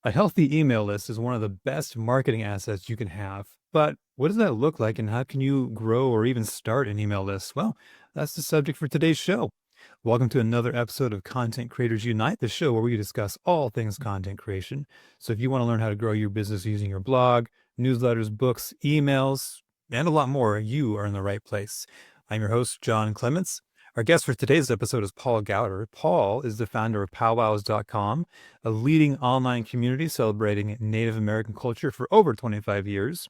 A healthy email list is one of the best marketing assets you can have. But what does that look like and how can you grow or even start an email list? Well, that's the subject for today's show. Welcome to another episode of Content Creators Unite, the show where we discuss all things content creation. So if you want to learn how to grow your business using your blog, newsletters, books, emails, and a lot more, you are in the right place. I'm your host, John Clements. Our guest for today's episode is Paul Gowder. Paul is the founder of powwows.com, a leading online community celebrating Native American culture for over 25 years.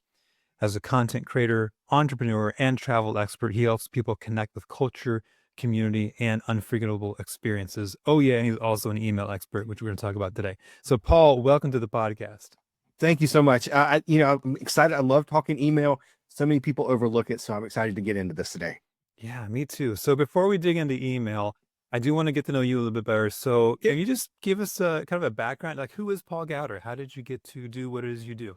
As a content creator, entrepreneur, and travel expert, he helps people connect with culture, community, and unforgettable experiences. Oh, yeah, and he's also an email expert, which we're going to talk about today. So, Paul, welcome to the podcast. Thank you so much. I'm excited. I love talking email. So many people overlook it, so I'm excited to get into this today. Yeah, me too. So before we dig into email, I do want to get to know you a little bit better. So Yeah, can you just give us a kind of a background? Like, who is Paul Gowder? How did you get to do what it is you do?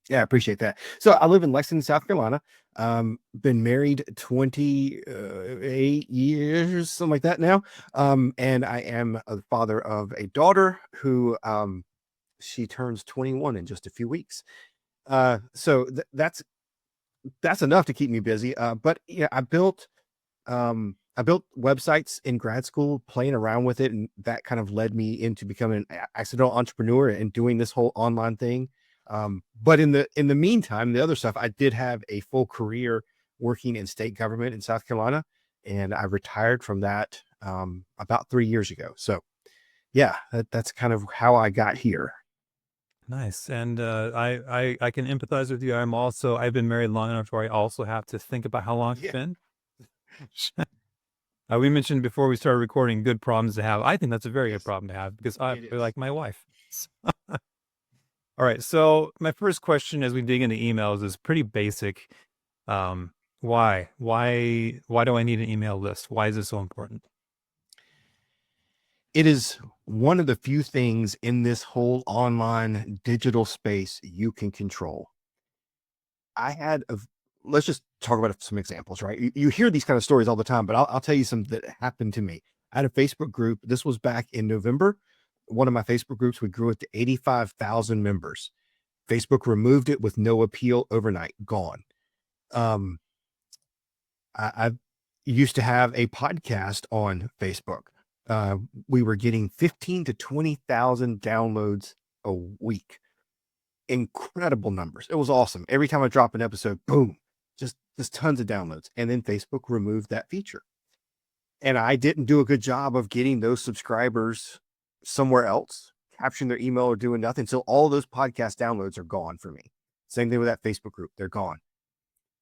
yeah, I appreciate that. So I live in Lexington, South Carolina. Been married 28 years, something like that now. And I am a father of a daughter who she turns 21 in just a few weeks. That's enough to keep me busy. But yeah, I built websites in grad school, playing around with it, and that kind of led me into becoming an accidental entrepreneur and doing this whole online thing. But in the meantime, the other stuff, I did have a full career working in state government in South Carolina, and I retired from that about 3 years ago. So yeah, that's kind of how I got here. Nice. And I can empathize with you. I've been married long enough where I also have to think about how long it's Yeah, been. We mentioned before we started recording good problems to have. I think that's a very good yes, problem to have because I it is. like my wife. All right. So my first question as we dig into emails is pretty basic. Um, why do I need an email list? Why is it so important? It is one of the few things in this whole online digital space you can control. I had a Let's just talk about some examples, right? You hear these kind of stories all the time, but I'll tell you some that happened to me. I had a Facebook group. This was back in November. One of my Facebook groups, we grew it to 85,000 members. Facebook removed it with no appeal overnight, gone. Um, I used to have a podcast on Facebook. Uh, we were getting 15 to 20,000 downloads a week. Incredible numbers. It was awesome. Every time I drop an episode, boom, just tons of downloads. And then Facebook removed that feature. And I didn't do a good job of getting those subscribers somewhere else, capturing their email or doing nothing. So all those podcast downloads are gone for me. Same thing with that Facebook group. They're gone.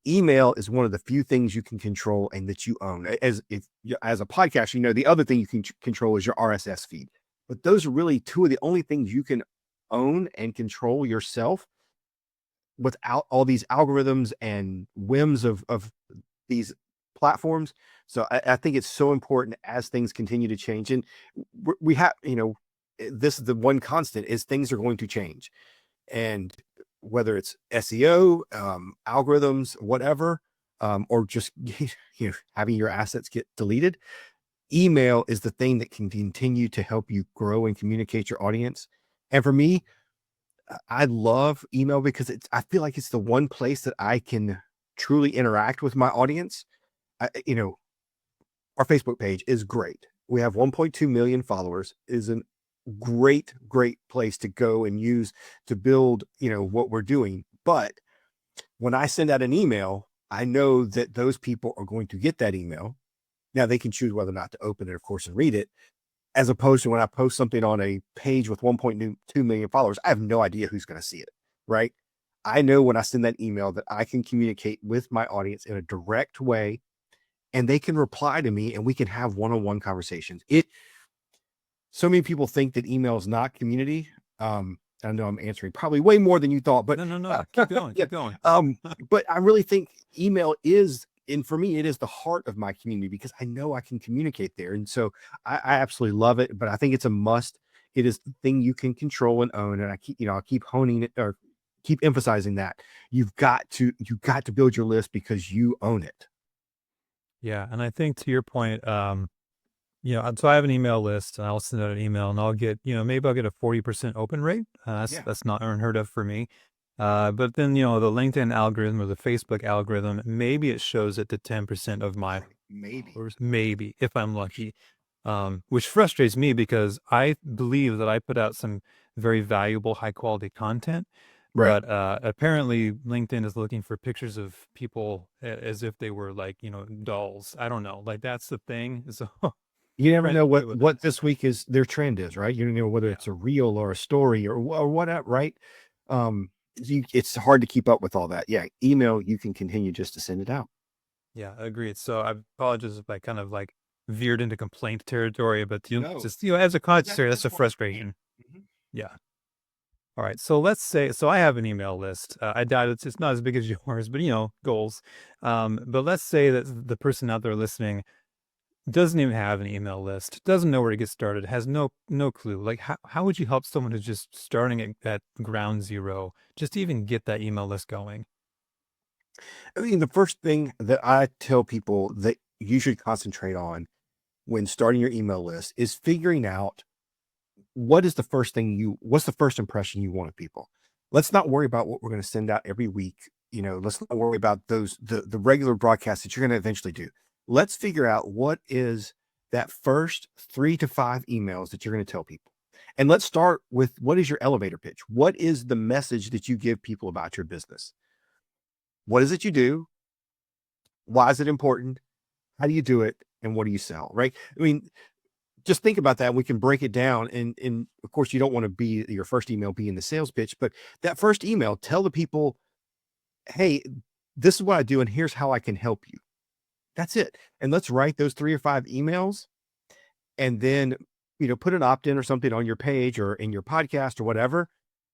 Email is one of the few things you can control and that you own. As a podcast, the other thing you can control is your RSS feed. But those are really two of the only things you can own and control yourself without all these algorithms and whims of these platforms. So I think it's so important as things continue to change. And we have, this is the one constant is things are going to change. And whether it's SEO, algorithms, whatever, or just having your assets get deleted, email is the thing that can continue to help you grow and communicate your audience. And for me, I love email because I feel like it's the one place that I can truly interact with my audience. I, you know, our Facebook page is great. We have 1.2 million followers. It is a great place to go and use to build, what we're doing. But when I send out an email, I know that those people are going to get that email. Now they can choose whether or not to open it, of course, and read it. As opposed to when I post something on a page with 1.2 million followers, I have no idea who's going to see it, right? I know when I send that email that I can communicate with my audience in a direct way and they can reply to me and we can have one-on-one conversations. So many people think that email is not community. I know I'm answering probably way more than you thought, but No. Keep going. yeah. Keep going. But I really think email is, and for me, it is the heart of my community because I know I can communicate there. And so I absolutely love it, but I think it's a must. It is the thing you can control and own. And I keep honing it or keep emphasizing that you've got to build your list because you own it. Yeah. And I think to your point, So I have an email list, and I'll send out an email, and I'll get, maybe I'll get a 40% open rate. Yeah. That's not unheard of for me. But then, the LinkedIn algorithm or the Facebook algorithm, maybe it shows it to 10% of my Right. Maybe. followers, maybe if I'm lucky. Which frustrates me because I believe that I put out some very valuable, high quality content. Right. But apparently, LinkedIn is looking for pictures of people as if they were like, dolls. I don't know. Like that's the thing. So You never trying to know deal with what that. this week is their trend is, right? You don't know whether Yeah. it's a reel or a story or whatever, right? It's hard to keep up with all that. Yeah, email, you can continue just to send it out. Yeah, agreed. So I apologize if I kind of like veered into complaint territory, but No, just as a because content, that's that's a why it's fun. frustration. Mhm. Yeah. All right. So let's say, so I have an email list. I doubt it's not as big as yours, but goals. But let's say that the person out there listening doesn't even have an email list, doesn't know where to get started, has no clue. Like how would you help someone who's just starting at ground zero, just to even get that email list going? I mean, the first thing that I tell people that you should concentrate on when starting your email list is figuring out what's the first impression you want of people. Let's not worry about what we're going to send out every week. Let's not worry about the regular broadcasts that you're going to eventually do. Let's figure out what is that first 3 to 5 emails that you're going to tell people. And let's start with, what is your elevator pitch? What is the message that you give people about your business? What is it you do? Why is it important? How do you do it? And what do you sell? Right? I mean, just think about that. We can break it down. And of course, you don't want to be your first email be in the sales pitch, but that first email, tell the people, hey, this is what I do, and here's how I can help you. That's it. And let's write those 3 or 5 emails, and then, put an opt-in or something on your page or in your podcast or whatever.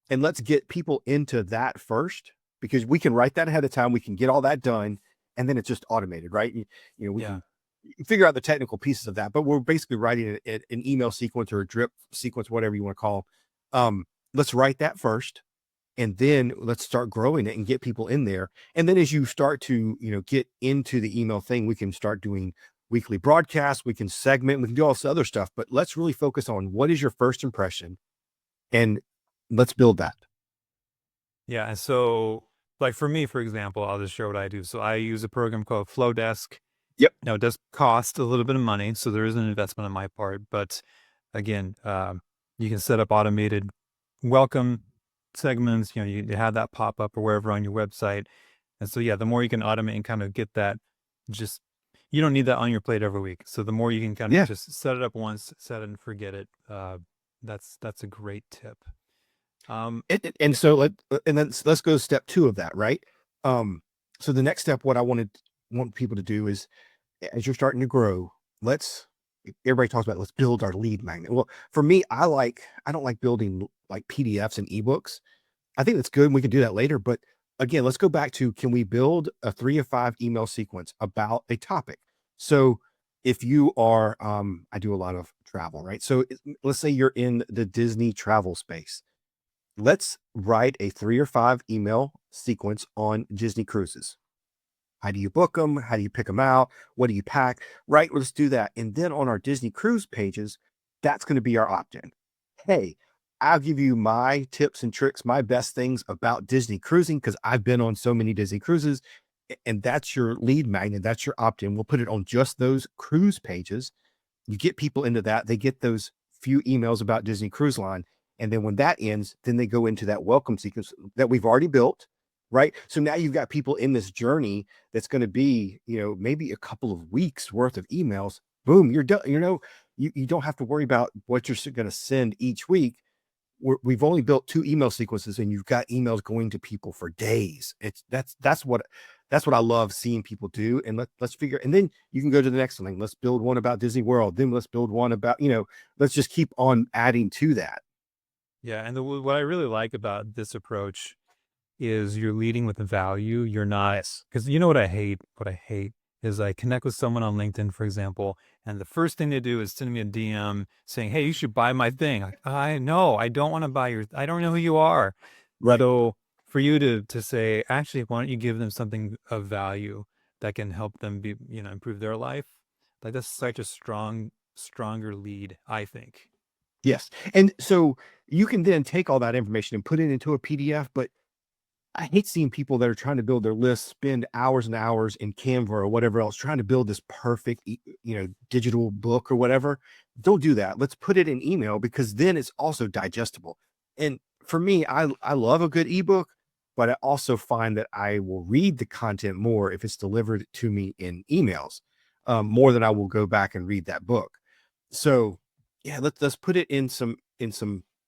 And let's get people into that first, because we can write that ahead of time. We can get all that done, and then it's just automated, right? We Yeah. can figure out the technical pieces of that, but we're basically writing an email sequence or a drip sequence, whatever you want to call. Let's write that first, and then let's start growing it and get people in there. And then as you start to, get into the email thing, we can start doing weekly broadcasts. We can segment. We can do all this other stuff. But let's really focus on what is your first impression, and let's build that. Yeah, and so, like for me, for example, I'll just share what I do. So I use a program called Flowdesk. Yep. Now, it does cost a little bit of money, so there is an investment on my part. But again, you can set up automated welcome segments. You have that pop up or wherever on your website. And so, yeah, the more you can automate and kind of get that, just you don't need that on your plate every week. So the more you can kind of Yeah. just set it up once, set it and forget it. That's a great tip. Um, And so let's go to step 2 of that, right? Um, so the next step, what I want people to do is, as you're starting to grow, let's everybody talks about, let's build our lead magnet. Well, for me, I don't like building like PDFs and ebooks. I think that's good, and we can do that later. But again, let's go back to, can we build a 3 or 5 email sequence about a topic? So if you are, I do a lot of travel, right? So let's say you're in the Disney travel space. Let's write a 3 or 5 email sequence on Disney cruises. How do you book them? How do you pick them out? What do you pack? Right? Let's do that. And then on our Disney cruise pages, that's going to be our opt in. Hey, I'll give you my tips and tricks, my best things about Disney cruising, because I've been on so many Disney cruises. And that's your lead magnet. That's your opt in. We'll put it on just those cruise pages. You get people into that. They get those few emails about Disney Cruise Line. And then when that ends, then they go into that welcome sequence that we've already built. Right. So now you've got people in this journey that's going to be, maybe a couple of weeks worth of emails. Boom, you're done. You don't have to worry about what you're going to send each week. We've only built 2 email sequences, and you've got emails going to people for days. That's what I love seeing people do. And let's figure, and then you can go to the next thing. Let's build one about Disney World. Then let's build one about, let's just keep on adding to that. yeah, and what I really like about this approach is you're leading with value. You're not, Yes. because you know what I hate? What I hate is I connect with someone on LinkedIn, for example, and the first thing they do is send me a DM saying, "Hey, you should buy my thing." Like, I know, I don't want to buy your. I don't know who you are. Right. So for you to say, actually, why don't you give them something of value that can help them improve their life? Like that's Right. such a strong. stronger lead, I think. Yes. And so you can then take all that information and put it into a PDF, but I hate seeing people that are trying to build their list spend hours and hours in Canva or whatever else trying to build this perfect, digital book or whatever. Don't do that. Let's put it in email because then it's also digestible. And for me, I love a good ebook, but I also find that I will read the content more if it's delivered to me in emails, more than I will go back and read that book. So yeah, let's put it in some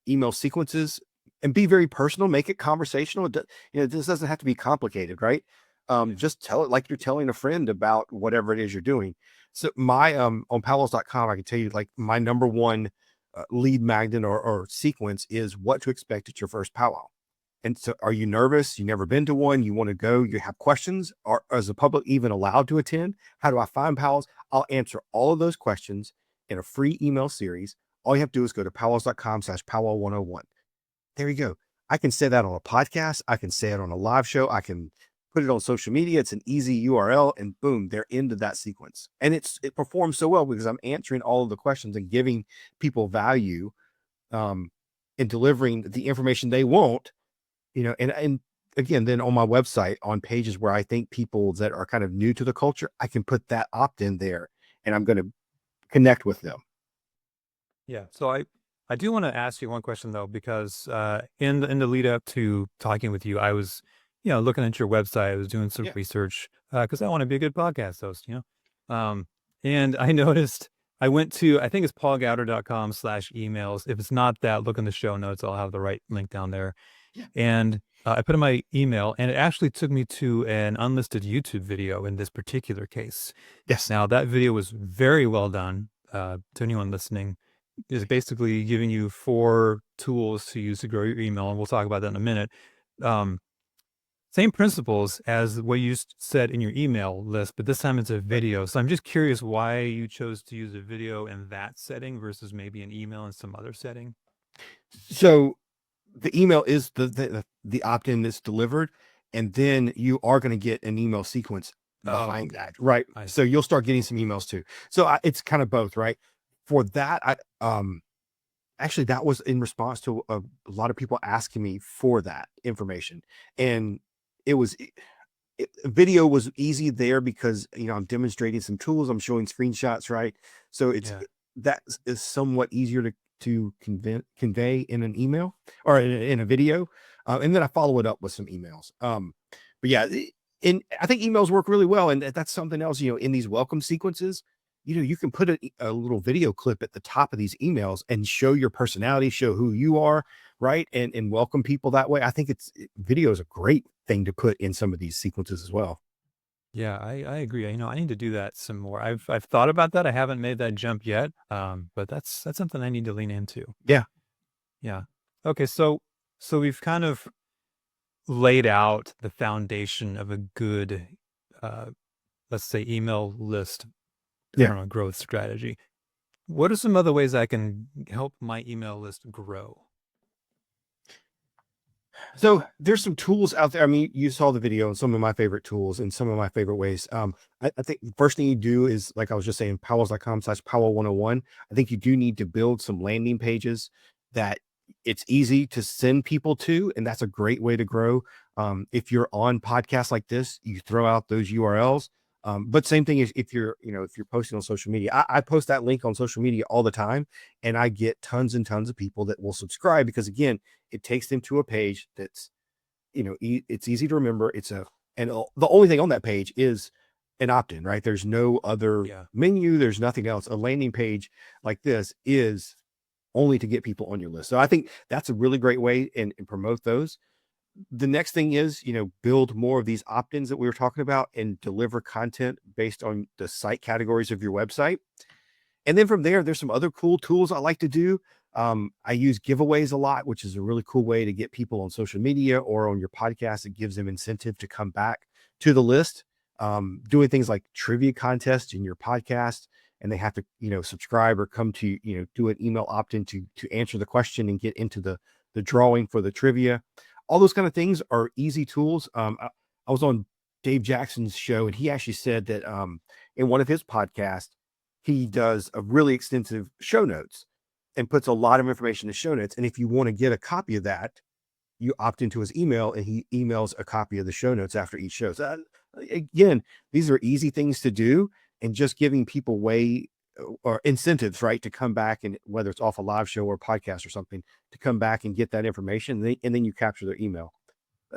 email sequences and be very personal, make it conversational. This doesn't have to be complicated, right? Yeah. Just tell it like you're telling a friend about whatever it is you're doing. So my on powells.com, I can tell you like my number one lead magnet or sequence is what to expect at your first powwow. And so are you nervous? You never been to one, you want to go, you have questions? Are is the public even allowed to attend? How do I find powwows? I'll answer all of those questions in a free email series. All you have to do is go to powwows.com/powwow101. There you go. I can say that on a podcast. I can say it on a live show. I can put it on social media. It's an easy URL and boom, they're into that sequence. And it performs so well because I'm answering all of the questions and giving people value, um, and delivering the information they want, and again, then on my website, on pages where I think people that are kind of new to the culture, I can put that opt in there and I'm going to connect with them. Yeah. So I do want to ask you one question though, because in the lead up to talking with you, I was, looking at your website. I was doing some Yeah. research because I want to be a good podcast host, and I noticed I went to I think it's paulgowder.com/emails. If it's not that, look in the show notes. I'll have the right link down there. Yeah. And I put in my email, and it actually took me to an unlisted YouTube video in this particular case. Yes. Now that video was very well done. To anyone listening, is basically giving you 4 tools to use to grow your email, and we'll talk about that in a minute. Um, Same principles as what you said in your email list, but this time it's a Right. video. So I'm just curious why you chose to use a video in that setting versus maybe an email in some other setting. So the email is the opt in that's delivered, and then you are going to get an email sequence Oh, behind okay. that, right? I So see. you'll start getting some emails too. So it's kind of both, right? For that, actually that was in response to a lot of people asking me for that information, and it was video was easy there because I'm demonstrating some tools, I'm showing screenshots, right? So Yeah. that is somewhat easier to convey in an email or in a video, and then I follow it up with some emails. But yeah, and I think emails work really well, and that's something else. In these welcome sequences, you can put a little video clip at the top of these emails and show your personality, show who you are, right? And welcome people that way. I think video is a great thing to put in some of these sequences as well. Yeah, I agree. I need to do that some more. I've thought about that. I haven't made that jump yet. But that's something I need to lean into. Yeah. Yeah. Okay, so we've kind of laid out the foundation of a good uh let's say email list, I Yeah. don't know, growth strategy. What are some other ways I can help my email list grow? So there's some tools out there. I mean, you saw the video and some of my favorite tools and some of my favorite ways. I think the first thing you do is, like I was just saying, powells.com/powwow101. I think you do need to build some landing pages that it's easy to send people to. And that's a great way to grow. If you're on podcasts like this, you throw out those URLs. But same thing is if you're posting on social media, I post that link on social media all the time, and I get tons and tons of people that will subscribe because again, it takes them to a page that's, it's easy to remember. The only thing on that page is an opt-in, right? There's no other Yeah. menu. There's nothing else. A landing page like this is only to get people on your list. So I think that's a really great way and promote those. The next thing is, build more of these opt-ins that we were talking about and deliver content based on the site categories of your website. And then from there, there's some other cool tools I like to do. I use giveaways a lot, which is a really cool way to get people on social media or on your podcast. It gives them incentive to come back to the list. Doing things like trivia contests in your podcast, and they have to, subscribe or come to, do an email opt-in to answer the question and get into the drawing for the trivia. All those kind of things are easy tools. I was on Dave Jackson's show, and he actually said that in one of his podcasts, he does a really extensive show notes and puts a lot of information in the show notes. And if you want to get a copy of that, you opt into his email and he emails a copy of the show notes after each show. So again, these are easy things to do, and just giving people way or incentives, right, to come back, and whether it's off a live show or podcast or something, to come back and get that information, and then you capture their email.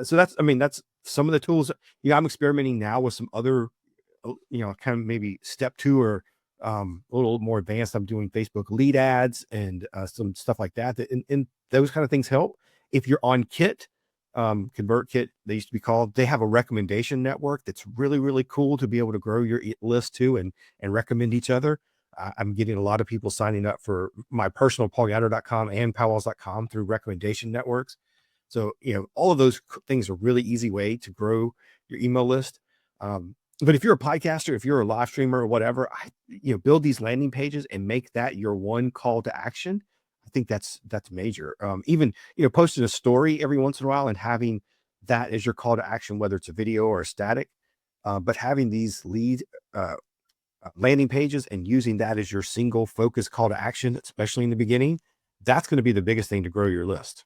So that's, I mean, that's some of the tools. I'm experimenting now with some other, kind of maybe step two or a little more advanced. I'm doing Facebook lead ads and some stuff like that. And those kind of things help. If you're on Kit, ConvertKit, they used to be called, they have a recommendation network that's really, really cool to be able to grow your list to and recommend each other. I'm getting a lot of people signing up for my personal paulgowder.com and powwows.com through recommendation networks. So, all of those things are really easy way to grow your email list. But if you're a podcaster, if you're a live streamer or whatever, build these landing pages and make that your one call to action. I think that's major. Even, posting a story every once in a while and having that as your call to action, whether it's a video or a static, but having these lead landing pages and using that as your single focus call to action, especially in the beginning, that's going to be the biggest thing to grow your list.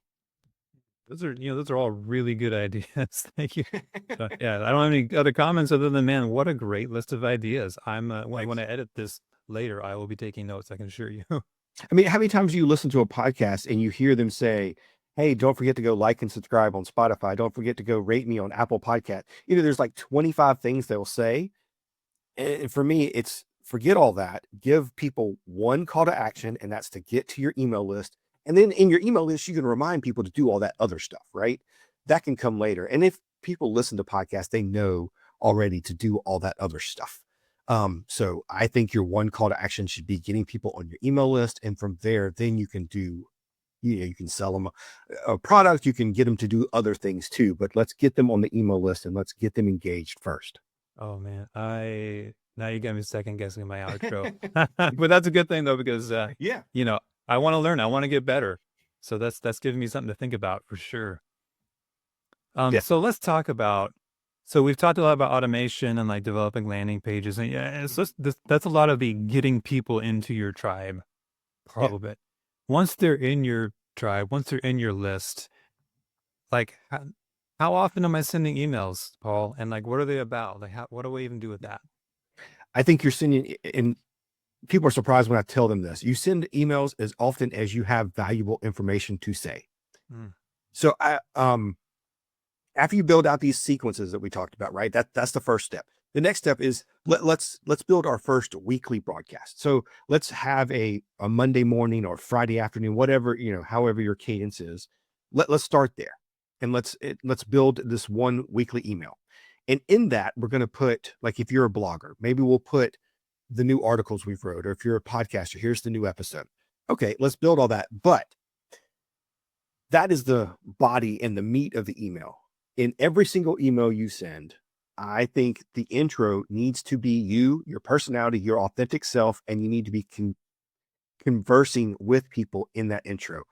Those are all really good ideas. Thank you. Yeah, I don't have any other comments other than, man, what a great list of ideas. When I edit this later, I will be taking notes, I can assure you. I mean, how many times do you listen to a podcast and you hear them say, hey, don't forget to go like and subscribe on Spotify. Don't forget to go rate me on Apple Podcast. There's like 25 things they'll say. And for me, it's forget all that. Give people one call to action, and that's to get to your email list. And then in your email list, you can remind people to do all that other stuff, right? That can come later. And if people listen to podcasts, they know already to do all that other stuff. So I think your one call to action should be getting people on your email list. And from there, then you can do, you can sell them a product, you can get them to do other things too, but let's get them on the email list and let's get them engaged first. Oh man, now you got me second guessing my outro, but that's a good thing though, because Yeah. I want to learn, I want to get better, so that's giving me something to think about for sure. Yeah. So let's talk about. So we've talked a lot about automation and like developing landing pages, and yeah, that's a lot of the getting people into your tribe part Yeah. of it. Once they're in your tribe, once they're in your list, like how often am I sending emails, Paul? And like, what are they about? Like, what do we even do with that? I think you're sending, and people are surprised when I tell them this. You send emails as often as you have valuable information to say. Mm. So after you build out these sequences that we talked about, right? That's the first step. The next step is let's build our first weekly broadcast. So let's have a Monday morning or Friday afternoon, whatever, however your cadence is. Let's start there, and let's build this one weekly email. And in that, we're going to put, like, if you're a blogger, maybe we'll put the new articles we've wrote, or if you're a podcaster, here's the new episode. Okay, let's build all that. But that is the body and the meat of the email. In every single email you send, I think the intro needs to be you, your personality, your authentic self, and you need to be conversing with people in that intro.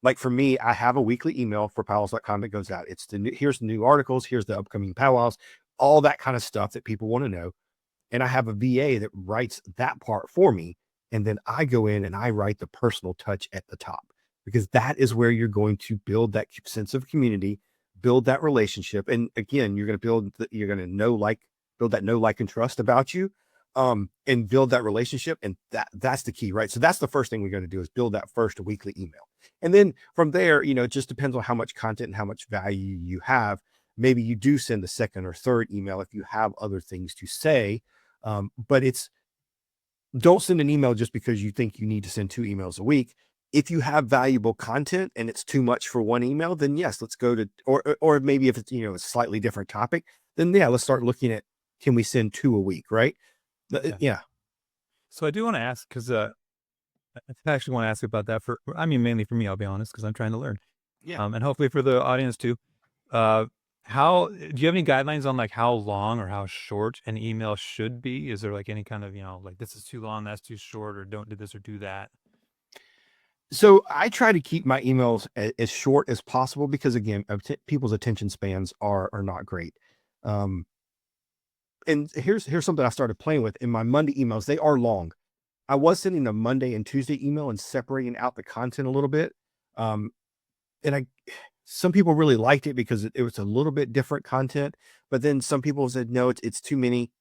Like for me, I have a weekly email for powwows.com that goes out. It's here's the new articles, here's the upcoming powwows, all that kind of stuff that people want to know. And I have a VA that writes that part for me. And then I go in and I write the personal touch at the top, because that is where you're going to build that sense of community, build that relationship. And again, you're going to build that know, like, and trust about you, and build that relationship. And that's the key, right? So that's the first thing we're going to do, is build that first weekly email. And then from there, it just depends on how much content and how much value you have. Maybe you do send the second or third email if you have other things to say. But don't send an email just because you think you need to send 2 emails a week. If you have valuable content and it's too much for one email, then yes, let's go to, or maybe if it's, a slightly different topic, then yeah, let's start looking at, can we send 2 a week, right? Yeah. So I do want to ask, because I actually want to ask about that mainly for me, I'll be honest, because I'm trying to learn. Yeah. And hopefully for the audience too. How do you have any guidelines on like how long or how short an email should be? Is there like any kind of, like, this is too long, that's too short, or don't do this or do that? So I try to keep my emails as short as possible, because again, people's attention spans are not great. And here's something I started playing with in my Monday emails. They are long. I was sending a Monday and Tuesday email and separating out the content a little bit. Um, and I some people really liked it because it was a little bit different content, but then some people said no, it's too many.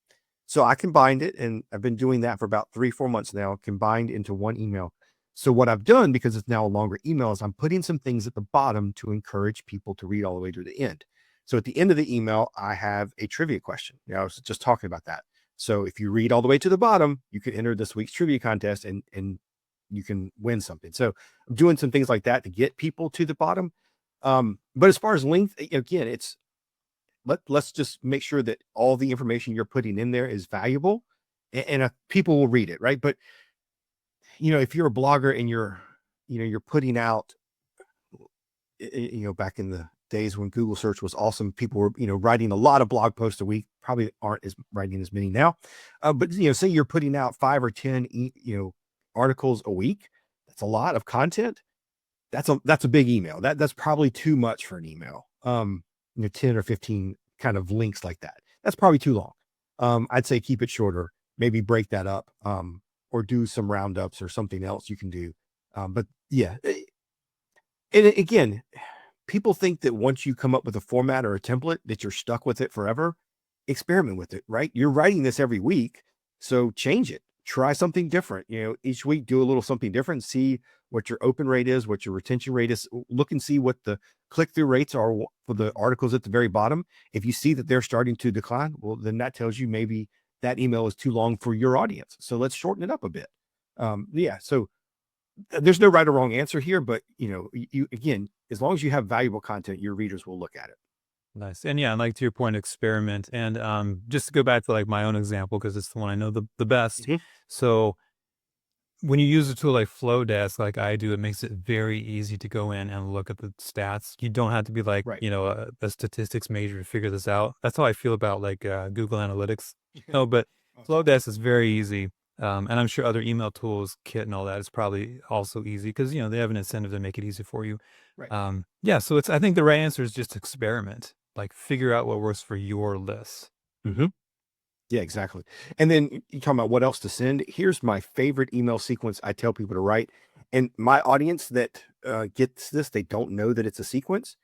So I combined it, and I've been doing that for about 3-4 months now, combined into one email. So what I've done, because it's now a longer email, is I'm putting some things at the bottom to encourage people to read all the way to the end. So at the end of the email, I have a trivia question. I was just talking about that. So if you read all the way to the bottom, you can enter this week's trivia contest, and you can win something. So I'm doing some things like that to get people to the bottom. But as far as length, again, it's let's just make sure that all the information you're putting in there is valuable, and people will read it, right? But if you're a blogger and you're putting out, back in the days when Google search was awesome, people were writing a lot of blog posts a week. Probably aren't as writing as many now, but say you're putting out 5 or 10 articles a week. That's a lot of content. That's a big email. That's probably too much for an email. 10 or 15 kind of links like that. That's probably too long. I'd say keep it shorter, maybe break that up, or do some roundups or something else you can do. But yeah, and again, people think that once you come up with a format or a template that you're stuck with it forever. Experiment with it, right? You're writing this every week, so change it. Try something different. Each week do a little something different. See what your open rate is, what your retention rate is. Look and see what the click-through rates are for the articles at the very bottom. If you see that they're starting to decline, well, then that tells you maybe that email is too long for your audience. So let's shorten it up a bit. Yeah. So there's no right or wrong answer here, but you again, as long as you have valuable content, your readers will look at it. Nice. And yeah, and like to your point, experiment. And just to go back to like my own example, because it's the one I know the best. Mhm. So when you use a tool like Flowdesk, like I do, it makes it very easy to go in and look at the stats. You don't have to be like, Right. a statistics major to figure this out. That's how I feel about like Google Analytics. No, but Awesome. Flowdesk is very easy. And I'm sure other email tools, Kit and all that is probably also easy because, they have an incentive to make it easy for you. Right. Yeah. So I think the right answer is just experiment, like figure out what works for your list. hmm Yeah, exactly. And then you talking about what else to send. Here's my favorite email sequence I tell people to write. And my audience that gets this, they don't know that it's a sequence.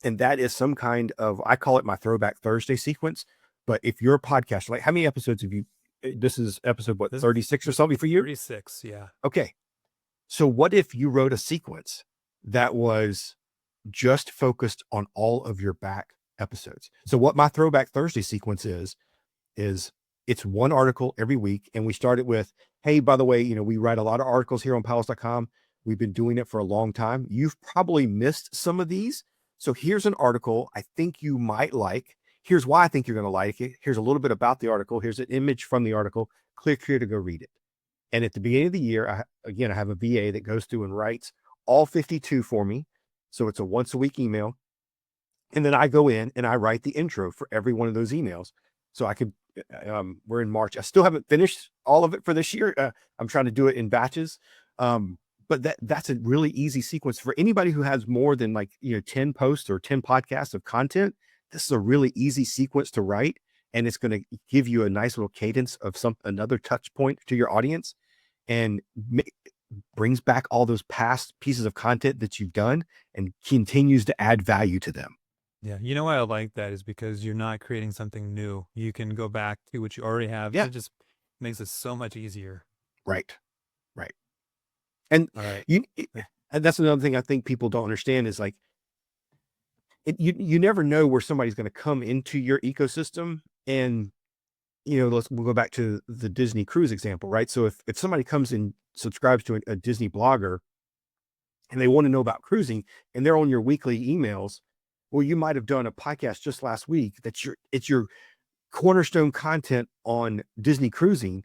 And that is some kind of, I call it my Throwback Thursday sequence. But if you're a podcast, like how many episodes have you, this is episode, what, This is 36 or something for you? 36. Yeah. Okay. So what if you wrote a sequence that was just focused on all of your back episodes? So what my Throwback Thursday sequence is it's one article every week. And we start it with, hey, by the way, we write a lot of articles here on pals.com. We've been doing it for a long time. You've probably missed some of these. So here's an article I think you might like. Here's why I think you're going to like it. Here's a little bit about the article. Here's an image from the article. Click here to go read it. And at the beginning of the year, I have a VA that goes through and writes all 52 for me. So it's a once a week email. And then I go in and I write the intro for every one of those emails. So I could, we're in March. I still haven't finished all of it for this year. I'm trying to do it in batches. But that's a really easy sequence for anybody who has more than 10 posts or 10 podcasts of content. This is a really easy sequence to write. And it's going to give you a nice little cadence of another touch point to your audience, and brings back all those past pieces of content that you've done and continues to add value to them. Yeah, you know why I like that is because you're not creating something new. You can go back to what you already have. Yeah. It just makes it so much easier. Right. Right. And All right. you, Uh, and that's another thing I think people don't understand is like, you never know where somebody's going to come into your ecosystem. And, we'll go back to the Disney cruise example, right? So if somebody comes and subscribes to a Disney blogger and they want to know about cruising and they're on your weekly emails, well, you might have done a podcast just last week it's your cornerstone content on Disney cruising.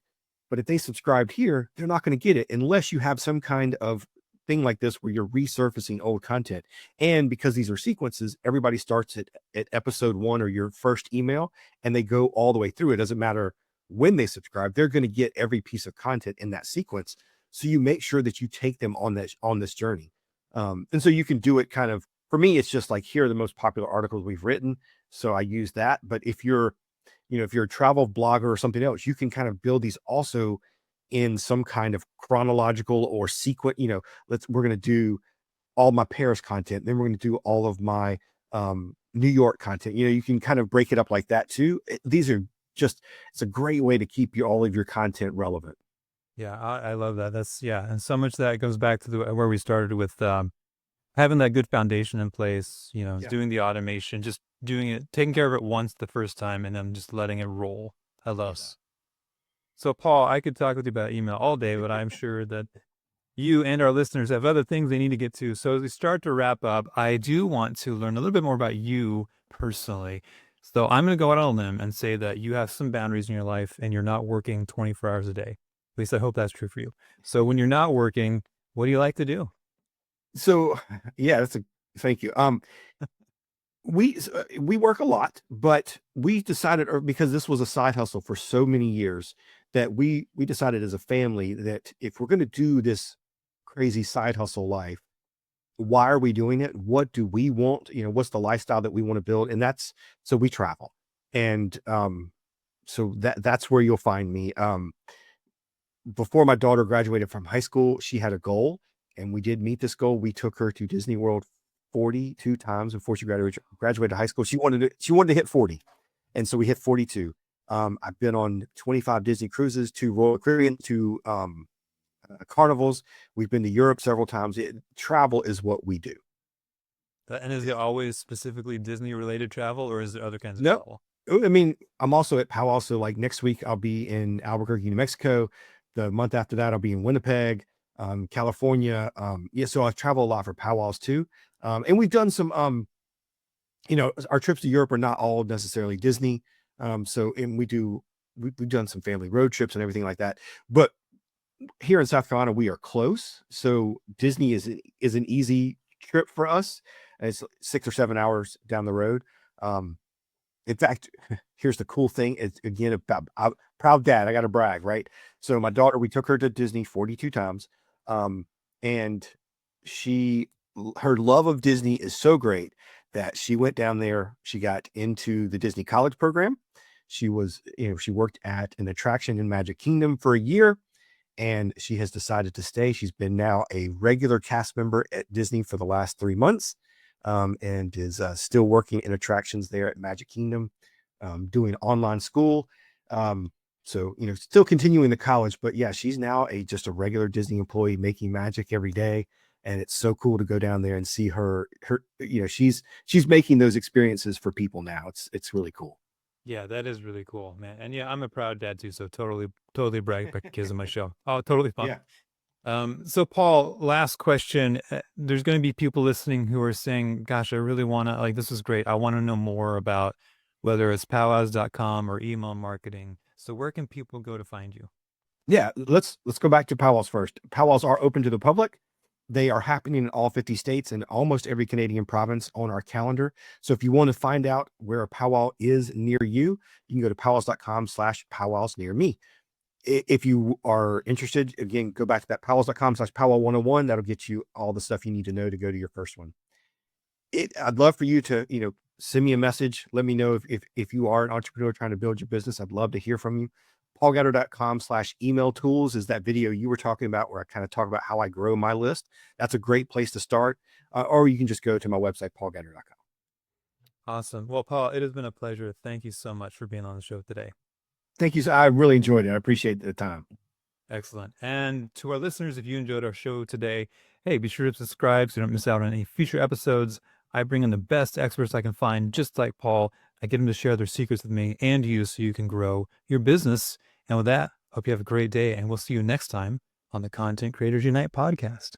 But if they subscribed here, they're not going to get it unless you have some kind of thing like this where you're resurfacing old content. And because these are sequences, everybody starts at episode 1 or your first email, and they go all the way through. It doesn't matter when they subscribe, they're going to get every piece of content in that sequence. So you make sure that you take them on this journey. And so you can do it kind of, for me, it's just like, here are the most popular articles we've written. So I use that. But if you're if you're a travel blogger or something else, you can kind of build these also in some kind of chronological or sequence. We're going to do all my Paris content, then we're going to do all of my New York content. You can kind of break it up like that too. These are just, it's a great way to keep all of your content relevant. Yeah, I love that. That's yeah, and so much that goes back to where we started with having that good foundation in place. Is Yeah. doing the automation, just doing it, taking care of it once the first time, and then just letting it roll. I love Yes. that. So, Paul, I could talk with you about email all day, but I'm sure that you and our listeners have other things they need to get to. So, as we start to wrap up, I do want to learn a little bit more about you personally. So, I'm going to go out on a limb and say that you have some boundaries in your life and you're not working 24 hours a day. At least I hope that's true for you. So, when you're not working, what do you like to do? So yeah, thank you. We work a lot, but we decided, or because this was a side hustle for so many years, that we decided as a family that if we're going to do this crazy side hustle life, why are we doing it? What do we want? What's the lifestyle that we want to build? And so we travel. And so that's where you'll find me. Before my daughter graduated from high school, she had a goal, and we did meet this goal. We took her to Disney World 42 times before she graduated high school. She wanted to hit 40, and so we hit 42. I've been on 25 Disney cruises, to Royal Caribbean, to carnivals. We've been to Europe several times. Travel is what we do. And is it always specifically Disney related travel or is there other kinds of No, travel? I mean, I'm also at powwow. So like next week, I'll be in Albuquerque, New Mexico. The month after that, I'll be in Winnipeg, California. Yeah, so I travel a lot for powwows too. And we've done some, our trips to Europe are not all necessarily Disney. And we've done some family road trips and everything like that. But here in South Carolina, we are close. So Disney is an easy trip for us. It's 6 or 7 hours down the road. Um, in fact, here's the cool thing. It's again about, I'm proud dad. I got to brag, right? So my daughter, we took her to Disney 42 times. Um, and she, her love of Disney is so great that she went down there. She got into the Disney College program. She worked at an attraction in Magic Kingdom for a year, and she has decided to stay. She's been now a regular cast member at Disney for the last 3 months, and is still working in attractions there at Magic Kingdom, doing online school. So, still continuing the college, but yeah, she's now just a regular Disney employee making magic every day. And it's so cool to go down there and see she's making those experiences for people now. It's really cool. Yeah, that is really cool, man. And yeah, I'm a proud dad too, so totally brag about kids on my show. Oh, totally fun. Yeah. So Paul, last question. There's going to be people listening who are saying, gosh, I really want to, like, this is great. I want to know more about whether it's powwows.com or email marketing. So where can people go to find you? Yeah, let's go back to powwows first. Powwows are open to the public. They are happening in all 50 states and almost every Canadian province on our calendar. So if you want to find out where a powwow is near you, you can go to powwows.com/powwows near me. If you are interested, again, go back to that powwows.com/powwow 101. That'll get you all the stuff you need to know to go to your first one. I'd love for you to, send me a message. Let me know if you are an entrepreneur trying to build your business. I'd love to hear from you. paulgowder.com/email tools is that video you were talking about where I kind of talk about how I grow my list. That's a great place to start. Or you can just go to my website, paulgowder.com. Awesome. Well, Paul, it has been a pleasure. Thank you so much for being on the show today. Thank you. I really enjoyed it. I appreciate the time. Excellent. And to our listeners, if you enjoyed our show today, hey, be sure to subscribe so you don't miss out on any future episodes. I bring in the best experts I can find, just like Paul. I get them to share their secrets with me and you so you can grow your business. And with that, hope you have a great day, and we'll see you next time on the Content Creators Unite podcast.